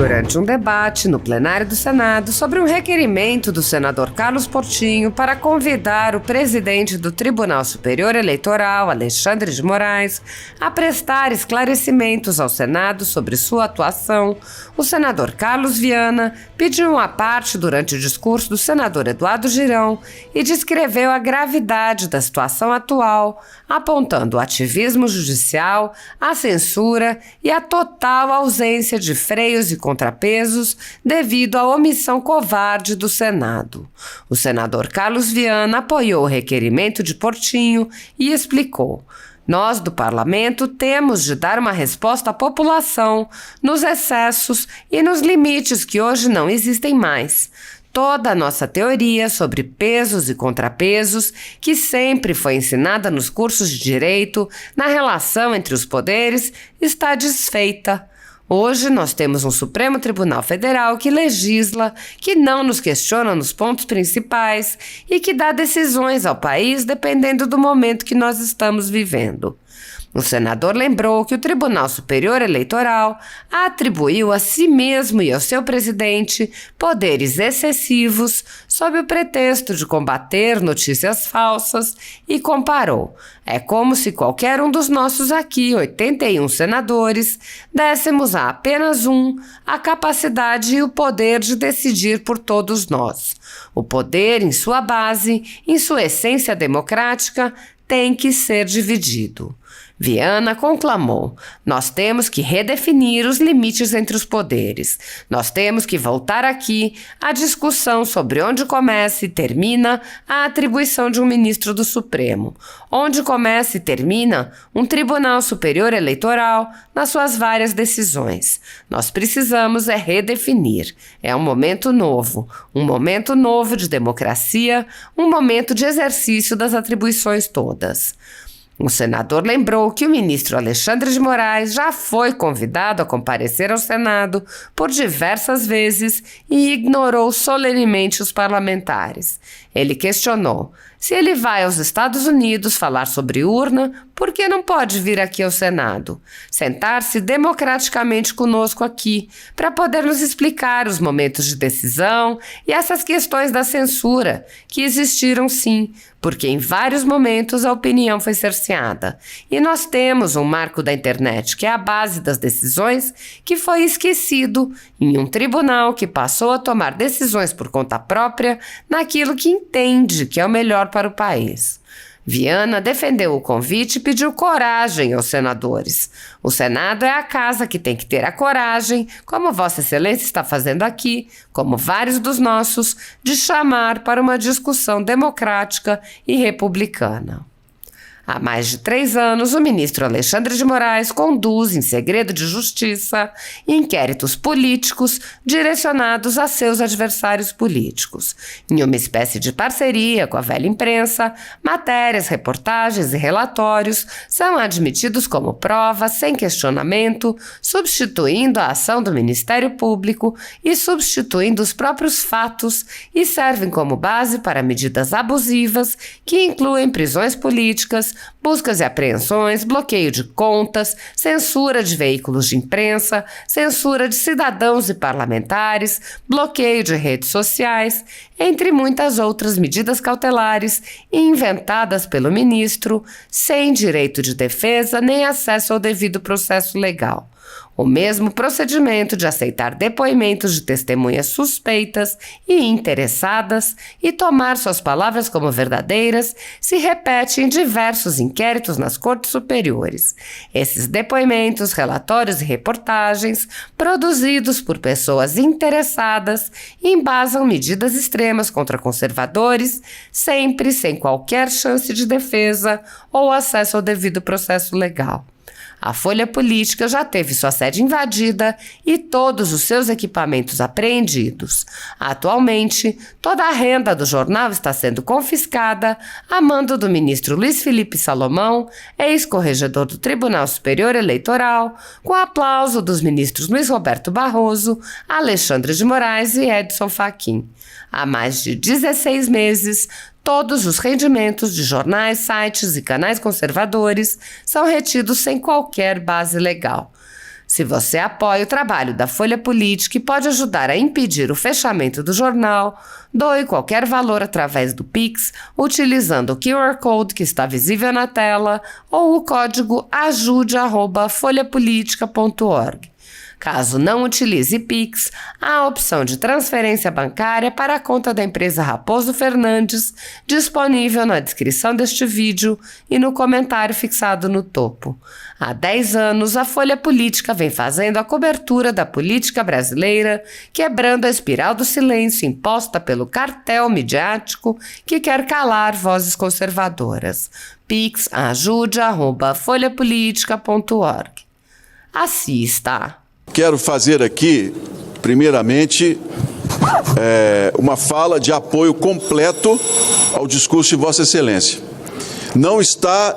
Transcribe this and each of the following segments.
durante um debate no plenário do Senado sobre um requerimento do senador Carlos Portinho para convidar o presidente do Tribunal Superior Eleitoral, Alexandre de Moraes, a prestar esclarecimentos ao Senado sobre sua atuação, o senador Carlos Viana pediu uma parte durante o discurso do senador Eduardo Girão e descreveu a gravidade da situação atual, apontando o ativismo judicial, a censura e a total ausência de freios e contrapesos devido à omissão covarde do Senado. O senador Carlos Viana apoiou o requerimento de Portinho e explicou: nós do parlamento temos de dar uma resposta à população nos excessos e nos limites que hoje não existem mais. Toda a nossa teoria sobre pesos e contrapesos, que sempre foi ensinada nos cursos de direito, na relação entre os poderes, está desfeita. Hoje nós temos um Supremo Tribunal Federal que legisla, que não nos questiona nos pontos principais e que dá decisões ao país dependendo do momento que nós estamos vivendo. O senador lembrou que o Tribunal Superior Eleitoral atribuiu a si mesmo e ao seu presidente poderes excessivos sob o pretexto de combater notícias falsas e comparou: é como se qualquer um dos nossos aqui, 81 senadores, dessemos a apenas um a capacidade e o poder de decidir por todos nós. O poder, em sua base, em sua essência democrática, tem que ser dividido. Viana conclamou: nós temos que redefinir os limites entre os poderes. Nós temos que voltar aqui à discussão sobre onde começa e termina a atribuição de um ministro do Supremo, onde começa e termina um Tribunal Superior Eleitoral nas suas várias decisões. Nós precisamos redefinir. É um momento novo de democracia, um momento de exercício das atribuições todas. O senador lembrou que o ministro Alexandre de Moraes já foi convidado a comparecer ao Senado por diversas vezes e ignorou solenemente os parlamentares. Ele questionou: se ele vai aos Estados Unidos falar sobre urna, por que não pode vir aqui ao Senado? Sentar-se democraticamente conosco aqui, para poder nos explicar os momentos de decisão e essas questões da censura, que existiram sim, porque em vários momentos a opinião foi cerceada. E nós temos um marco da internet, que é a base das decisões, que foi esquecido em um tribunal que passou a tomar decisões por conta própria naquilo que entende que é o melhor para o país. Viana defendeu o convite e pediu coragem aos senadores. O Senado é a casa que tem que ter a coragem, como Vossa Excelência está fazendo aqui, como vários dos nossos, de chamar para uma discussão democrática e republicana. Há mais de 3 anos, o ministro Alexandre de Moraes conduz, em segredo de justiça, inquéritos políticos direcionados a seus adversários políticos. Em uma espécie de parceria com a velha imprensa, matérias, reportagens e relatórios são admitidos como prova, sem questionamento, substituindo a ação do Ministério Público e substituindo os próprios fatos, e servem como base para medidas abusivas que incluem prisões políticas, buscas e apreensões, bloqueio de contas, censura de veículos de imprensa, censura de cidadãos e parlamentares, bloqueio de redes sociais, entre muitas outras medidas cautelares inventadas pelo ministro, sem direito de defesa nem acesso ao devido processo legal. O mesmo procedimento de aceitar depoimentos de testemunhas suspeitas e interessadas e tomar suas palavras como verdadeiras se repete em diversos inquéritos nas cortes superiores. Esses depoimentos, relatórios e reportagens, produzidos por pessoas interessadas, embasam medidas extremas contra conservadores, sempre sem qualquer chance de defesa ou acesso ao devido processo legal. A Folha Política já teve sua sede invadida e todos os seus equipamentos apreendidos. Atualmente, toda a renda do jornal está sendo confiscada a mando do ministro Luiz Felipe Salomão, ex-corregedor do Tribunal Superior Eleitoral, com aplauso dos ministros Luiz Roberto Barroso, Alexandre de Moraes e Edson Fachin. Há mais de 16 meses, todos os rendimentos de jornais, sites e canais conservadores são retidos sem qualquer base legal. Se você apoia o trabalho da Folha Política e pode ajudar a impedir o fechamento do jornal, doe qualquer valor através do Pix, utilizando o QR Code que está visível na tela ou o código ajude@folhapolitica.org. Caso não utilize Pix, há a opção de transferência bancária para a conta da empresa Raposo Fernandes, disponível na descrição deste vídeo e no comentário fixado no topo. Há 10 anos, a Folha Política vem fazendo a cobertura da política brasileira, quebrando a espiral do silêncio imposta pelo cartel midiático que quer calar vozes conservadoras. Pix ajude@folhapolitica.org. Assista! Quero fazer aqui, primeiramente, uma fala de apoio completo ao discurso de Vossa Excelência.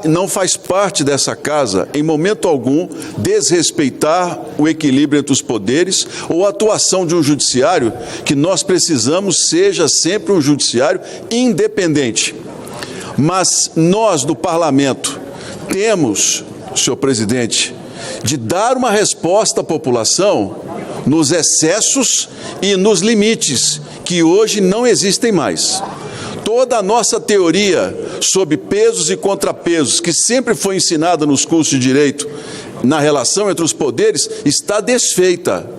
Não faz parte dessa casa, em momento algum, desrespeitar o equilíbrio entre os poderes ou a atuação de um judiciário que nós precisamos seja sempre um judiciário independente. Mas nós, do Parlamento, temos, senhor presidente, de dar uma resposta à população nos excessos e nos limites que hoje não existem mais. Toda a nossa teoria sobre pesos e contrapesos, que sempre foi ensinada nos cursos de direito, na relação entre os poderes, está desfeita.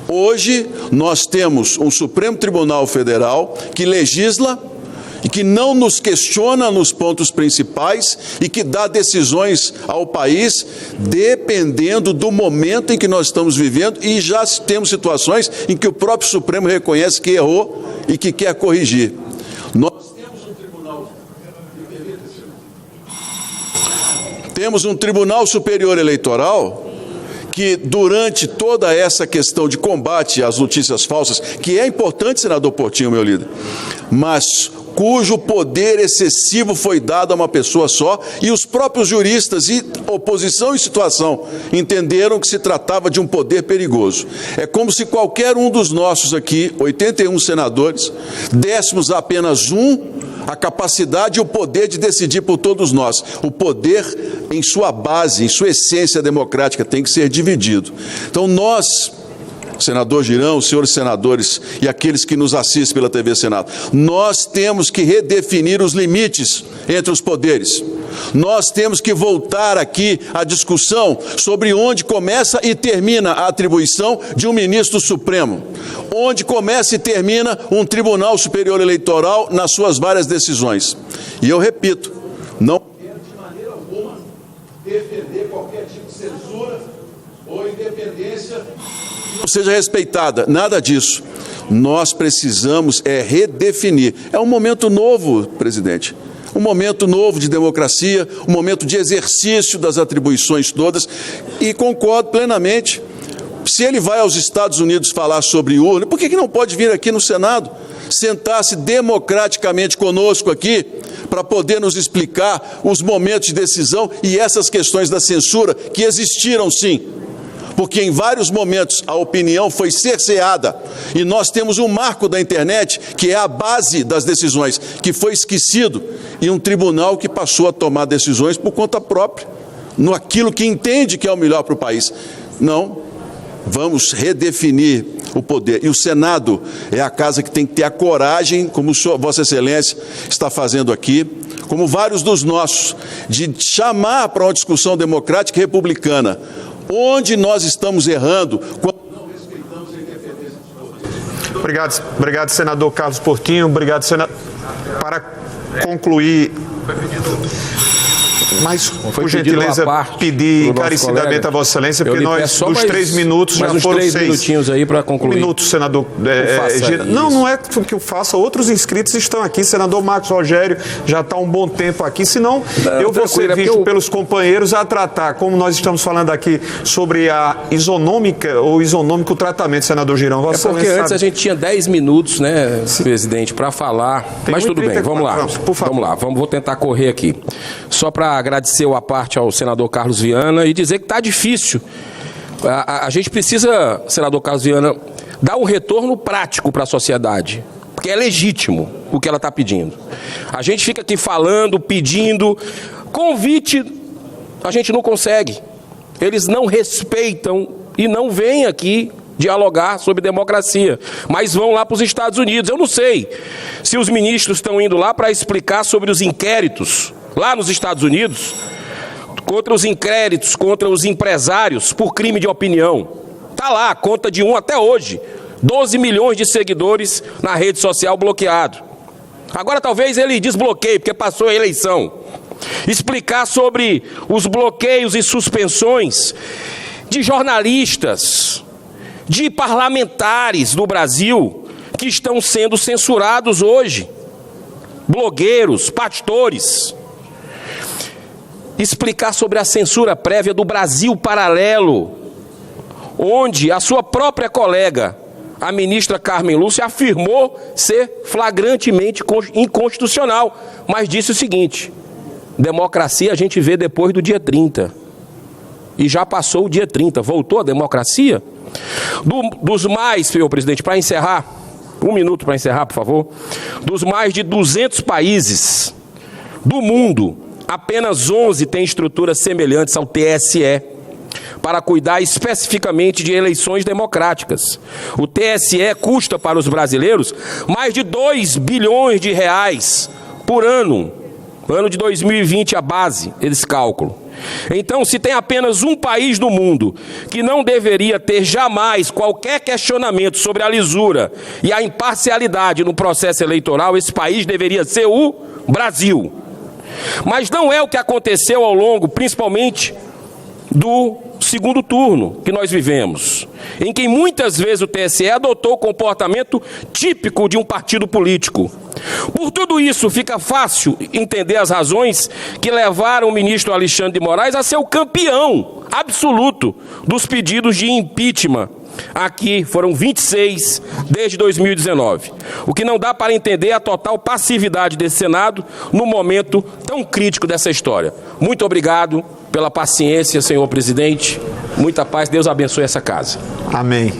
Hoje nós temos um Supremo Tribunal Federal que legisla e que não nos questiona nos pontos principais e que dá decisões ao país dependendo do momento em que nós estamos vivendo, e já temos situações em que o próprio Supremo reconhece que errou e que quer corrigir. Nós temos um Tribunal Superior Eleitoral que, durante toda essa questão de combate às notícias falsas, que é importante, senador Portinho, meu líder, mas cujo poder excessivo foi dado a uma pessoa só, e os próprios juristas e oposição e situação entenderam que se tratava de um poder perigoso. É como se qualquer um dos nossos aqui, 81 senadores, dessemos a apenas a capacidade e o poder de decidir por todos nós. O poder, em sua base, em sua essência democrática, tem que ser dividido. Então nós, senador Girão, os senhores senadores e aqueles que nos assistem pela TV Senado, nós temos que redefinir os limites entre os poderes. Nós temos que voltar aqui à discussão sobre onde começa e termina a atribuição de um ministro supremo, onde começa e termina um Tribunal Superior Eleitoral nas suas várias decisões. E eu repito, não quero de maneira alguma defender qualquer tipo de censura ou independência que não seja respeitada, nada disso. Nós precisamos redefinir. É um momento novo, presidente. Um momento novo de democracia, um momento de exercício das atribuições todas, e concordo plenamente. Se ele vai aos Estados Unidos falar sobre urna, por que não pode vir aqui no Senado, sentar-se democraticamente conosco aqui, para poder nos explicar os momentos de decisão e essas questões da censura que existiram sim? Porque em vários momentos a opinião foi cerceada, e nós temos um marco da internet que é a base das decisões, que foi esquecido, e um tribunal que passou a tomar decisões por conta própria, no aquilo que entende que é o melhor para o país. Não, vamos redefinir o poder, e o Senado é a casa que tem que ter a coragem, como Vossa Excelência está fazendo aqui, como vários dos nossos, de chamar para uma discussão democrática e republicana onde nós estamos errando quando não respeitamos a independência dos poderes. Obrigado, senador Carlos Portinho. Obrigado, senador. Para concluir, mas, por gentileza, pedir encarecidamente a Vossa Excelência, porque nós, dos 3 minutos, já foram 6 minutinhos aí para concluir. Minutos, senador. Não é que eu faça. Outros inscritos estão aqui. Senador Marcos Rogério já está um bom tempo aqui. Senão, eu vou ser visto pelos companheiros a tratar, como nós estamos falando aqui, sobre a isonômica ou isonômico tratamento, senador Girão. Vossa porque antes a gente tinha 10 minutos, né, presidente, para falar. Mas tudo bem, vamos lá. Vamos lá, vou tentar correr aqui. Só para agradecer a parte ao senador Carlos Viana e dizer que está difícil. A gente precisa, senador Carlos Viana, dar um retorno prático para a sociedade, porque é legítimo o que ela está pedindo. A gente fica aqui falando, pedindo, convite, a gente não consegue. Eles não respeitam e não vêm aqui dialogar sobre democracia, mas vão lá para os Estados Unidos. Eu não sei se os ministros estão indo lá para explicar sobre os inquéritos lá nos Estados Unidos, contra os inquéritos, contra os empresários por crime de opinião. Está lá a conta de um até hoje, 12 milhões de seguidores na rede social bloqueado. Agora talvez ele desbloqueie, porque passou a eleição. Explicar sobre os bloqueios e suspensões de jornalistas, de parlamentares do Brasil que estão sendo censurados hoje, blogueiros, pastores. Explicar sobre a censura prévia do Brasil Paralelo, onde a sua própria colega, a ministra Carmen Lúcia, afirmou ser flagrantemente inconstitucional, mas disse o seguinte: democracia a gente vê depois do dia 30. E já passou o dia 30, voltou a democracia? Dos mais, senhor presidente, para encerrar, 1 minuto para encerrar, por favor. Dos mais de 200 países do mundo, apenas 11 têm estruturas semelhantes ao TSE, para cuidar especificamente de eleições democráticas. O TSE custa para os brasileiros mais de 2 bilhões de reais por ano. Ano de 2020, a base desse cálculo. Então, se tem apenas um país no mundo que não deveria ter jamais qualquer questionamento sobre a lisura e a imparcialidade no processo eleitoral, esse país deveria ser o Brasil. Mas não é o que aconteceu ao longo, principalmente, do segundo turno que nós vivemos, em que muitas vezes o TSE adotou o comportamento típico de um partido político. Por tudo isso, fica fácil entender as razões que levaram o ministro Alexandre de Moraes a ser o campeão absoluto dos pedidos de impeachment. Aqui foram 26 desde 2019. O que não dá para entender é a total passividade desse Senado no momento tão crítico dessa história. Muito obrigado pela paciência, senhor presidente. Muita paz, Deus abençoe essa casa. Amém.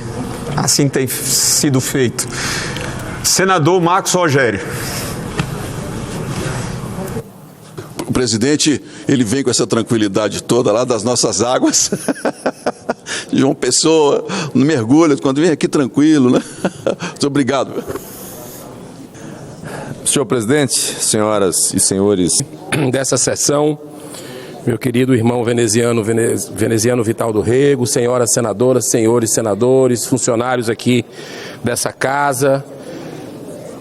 Assim tem sido feito. Senador Marcos Rogério. O presidente, ele vem com essa tranquilidade toda lá das nossas águas. João Pessoa, mergulha, quando vem aqui tranquilo, né? Muito obrigado. Senhor presidente, senhoras e senhores dessa sessão, meu querido irmão veneziano Vital do Rego, senhoras senadoras, senhores senadores, funcionários aqui dessa casa,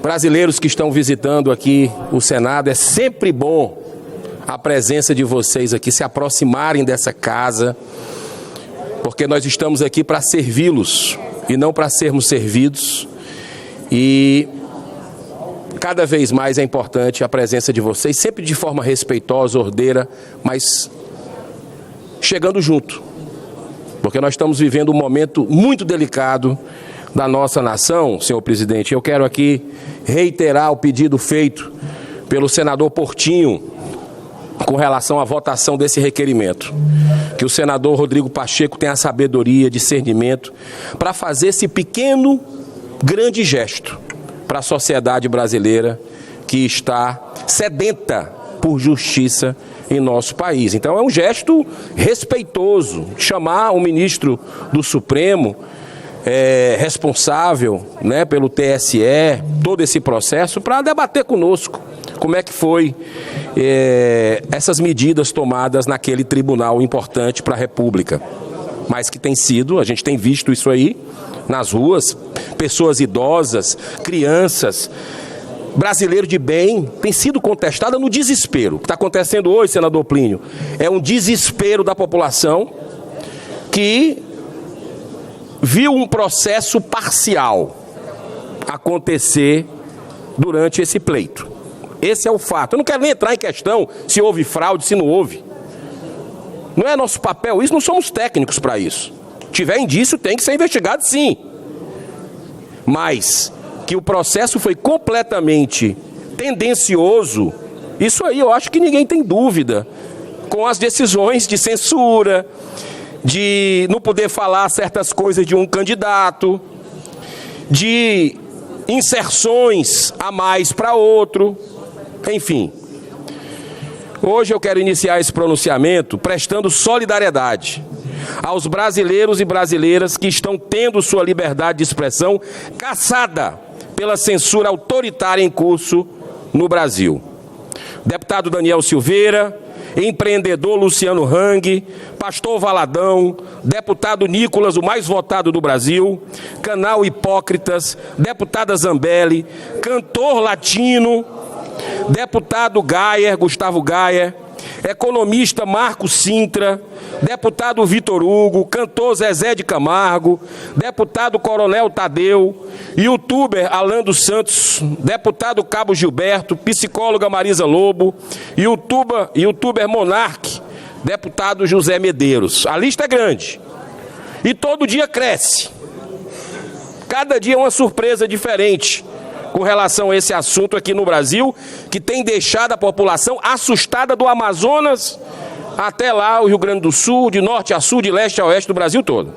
brasileiros que estão visitando aqui o Senado, é sempre bom a presença de vocês aqui, se aproximarem dessa casa, porque nós estamos aqui para servi-los e não para sermos servidos. E cada vez mais é importante a presença de vocês, sempre de forma respeitosa, ordeira, mas chegando junto, porque nós estamos vivendo um momento muito delicado da nossa nação, senhor presidente. Eu quero aqui reiterar o pedido feito pelo senador Portinho com relação à votação desse requerimento. Que o senador Rodrigo Pacheco tenha sabedoria, discernimento para fazer esse pequeno, grande gesto para a sociedade brasileira que está sedenta por justiça em nosso país. Então é um gesto respeitoso, chamar o ministro do Supremo, responsável, né, pelo TSE, todo esse processo, para debater conosco como é que foi essas medidas tomadas naquele tribunal importante para a República. Mas que tem sido, a gente tem visto isso aí nas ruas, pessoas idosas, crianças, brasileiro de bem, tem sido contestada no desespero. O que está acontecendo hoje, senador Plínio, é um desespero da população que viu um processo parcial acontecer durante esse pleito. Esse é o fato. Eu não quero nem entrar em questão se houve fraude, se não houve. Não é nosso papel isso, não somos técnicos para isso. Se tiver indício, tem que ser investigado, sim. Mas que o processo foi completamente tendencioso, isso aí eu acho que ninguém tem dúvida. Com as decisões de censura, de não poder falar certas coisas de um candidato, de inserções a mais para outro, enfim. Hoje eu quero iniciar esse pronunciamento prestando solidariedade aos brasileiros e brasileiras que estão tendo sua liberdade de expressão caçada pela censura autoritária em curso no Brasil. Deputado Daniel Silveira, empreendedor Luciano Hang, pastor Valadão, deputado Nicolas, o mais votado do Brasil, canal Hipócritas, deputada Zambelli, cantor latino, deputado Gayer, Gustavo Gayer, economista Marco Sintra, deputado Vitor Hugo, cantor Zezé de Camargo, deputado Coronel Tadeu, youtuber Alan dos Santos, deputado Cabo Gilberto, psicóloga Marisa Lobo, youtuber Monarque, deputado José Medeiros. A lista é grande e todo dia cresce. Cada dia é uma surpresa diferente com relação a esse assunto aqui no Brasil, que tem deixado a população assustada do Amazonas até lá o Rio Grande do Sul, de norte a sul, de leste a oeste do Brasil todo.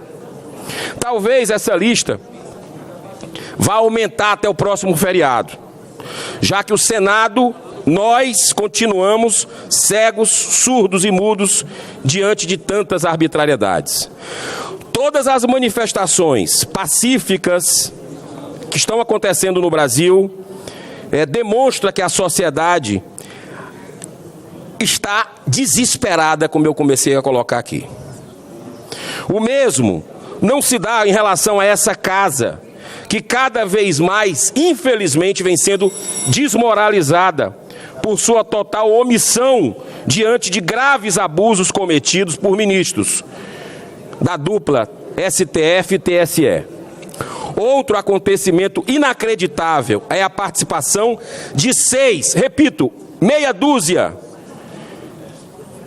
Talvez essa lista vá aumentar até o próximo feriado, já que o Senado, nós continuamos cegos, surdos e mudos diante de tantas arbitrariedades. Todas as manifestações pacíficas que estão acontecendo no Brasil demonstra que a sociedade está desesperada, como eu comecei a colocar aqui. O mesmo não se dá em relação a essa casa, que cada vez mais, infelizmente, vem sendo desmoralizada por sua total omissão diante de graves abusos cometidos por ministros da dupla STF e TSE. Outro acontecimento inacreditável é a participação de 6, repito, meia dúzia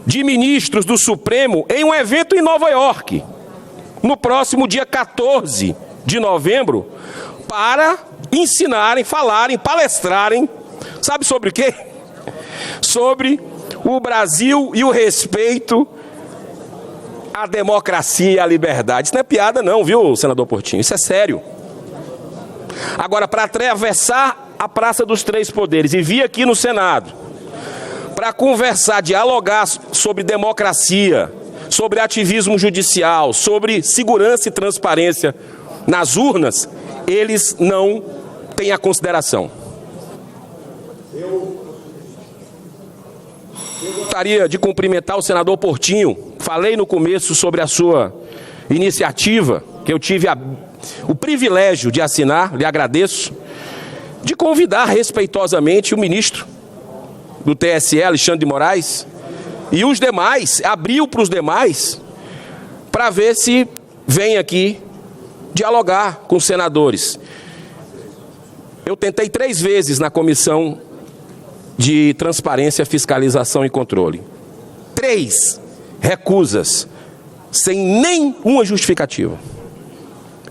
de ministros do Supremo em um evento em Nova York, no próximo dia 14 de novembro, para ensinarem, falarem, palestrarem, sabe sobre o quê? Sobre o Brasil e o respeito à democracia e à liberdade. Isso não é piada não, viu, senador Portinho? Isso é sério. Agora, para atravessar a Praça dos Três Poderes e vir aqui no Senado, para conversar, dialogar sobre democracia, sobre ativismo judicial, sobre segurança e transparência nas urnas, eles não têm a consideração. Eu gostaria de cumprimentar o senador Portinho. Falei no começo sobre a sua iniciativa, que eu tive o privilégio de assinar, lhe agradeço, de convidar respeitosamente o ministro do TSE, Alexandre de Moraes, e os demais, abriu para os demais, para ver se vem aqui dialogar com os senadores. Eu tentei 3 vezes na Comissão de Transparência, Fiscalização e Controle. 3 recusas, sem nenhuma justificativa.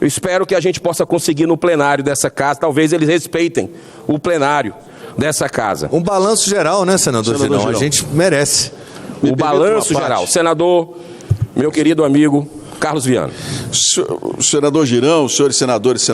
Eu espero que a gente possa conseguir no plenário dessa casa, talvez eles respeitem o plenário dessa casa. Um balanço geral, né, senador Girão? A gente merece. O balanço geral. Senador, meu querido amigo Carlos Viana. Senador Girão, senhores senadores e senadoras,